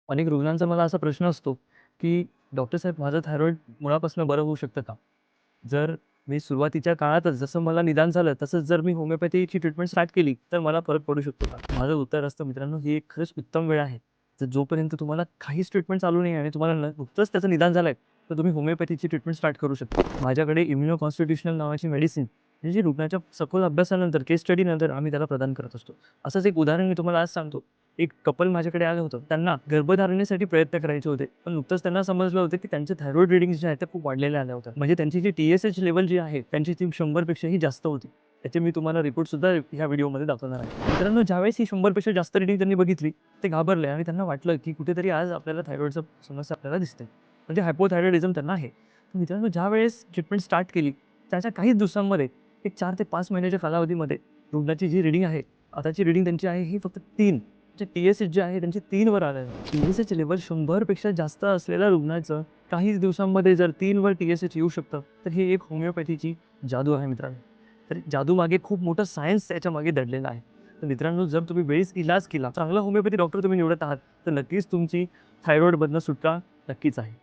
अनेक रुग्णांचा मला असा प्रश्न असतो, की "डॉक्टर साहेब माझं थायरॉईड मुळापासून बरं होऊ शकतं का?" जर मी सुरुवातीच्या काळातच जसं मला निदान झालं, तसंच जर मी होमिओपॅथीची ट्रीटमेंट स्टार्ट केली, तर मला फरक पडू शकतो का? माझं उत्तर असतं मित्रांनो, ही एक खरंच उत्तम वेळ आहे. तर जोपर्यंत तुम्हाला काहीच ट्रीटमेंट चालू नाही आणि तुम्हाला नुकतंच त्याचं निदान झालंय, तर तुम्ही होमिओपॅथीची ट्रीटमेंट स्टार्ट करू शकता. माझ्याकडे इम्युनो कॉन्स्टिट्यूशनल नावाची मेडिसिन, जी रुग्णाच्या सखोल अभ्यासानंतर, केस स्टडीनंतर आम्ही त्याला प्रदान करत असतो. असंच एक उदाहरण मी तुम्हाला आज सांगतो. एक कपल माझ्याकडे आलं होतं. त्यांना गर्भधारणेसाठी प्रयत्न करायचे होते. पण नुकतंच त्यांना समजलं होतं, की त्यांचे थायरॉईड रीडिंग्स जे आहेत, त्या खूप वाढलेल्या आल्या होत्या. म्हणजे त्यांची जी टी-एस-एच लेव्हल जी आहे, त्यांची ती 100 पेक्षाही जास्त होती. त्याचे मी तुम्हाला रिपोर्ट सुद्धा ह्या व्हिडिओमध्ये दाखवणार आहे. मित्रांनो, ज्यावेळेस ही 100 पेक्षा जास्त रीडिंग त्यांनी बघितली, ते घाबरले आणि त्यांना वाटलं, की कुठेतरी आज आपल्याला थायरॉईडचा समस्या आपल्याला दिसते. म्हणजे हायपोथायरॉईडिझम त्यांना आहे. तर मित्रांनो, ज्यावेळेस ट्रीटमेंट स्टार्ट केली, त्याच्या काहीच दिवसांमध्ये एक 4 ते 5 महिन्याच्या कालावधीमध्ये रुग्णाची जी रीडिंग आहे, आताची रीडिंग त्यांची आहे ही फक्त 3. जे टी-एस-एच जे आहे त्यांची 3 वर आलेलं आहे. टी-एस-एच लेव्हल 100 पेक्षा जास्त असलेल्या रुग्णाचं काहीच दिवसांमध्ये जर 3 वर टी-एस-एच येऊ शकतं, तर ही एक होमिओपॅथीची जादू आहे मित्रांनो. तर जादूमागे खूप मोठं सायन्स त्याच्यामागे दडलेलं आहे. तर मित्रांनो, जर तुम्ही वेळीच इलाज केला, चांगला होमिओपॅथी डॉक्टर तुम्ही निवडत आहात, तर नक्कीच तुमची थायरॉईडमधनं सुटका नक्कीच आहे.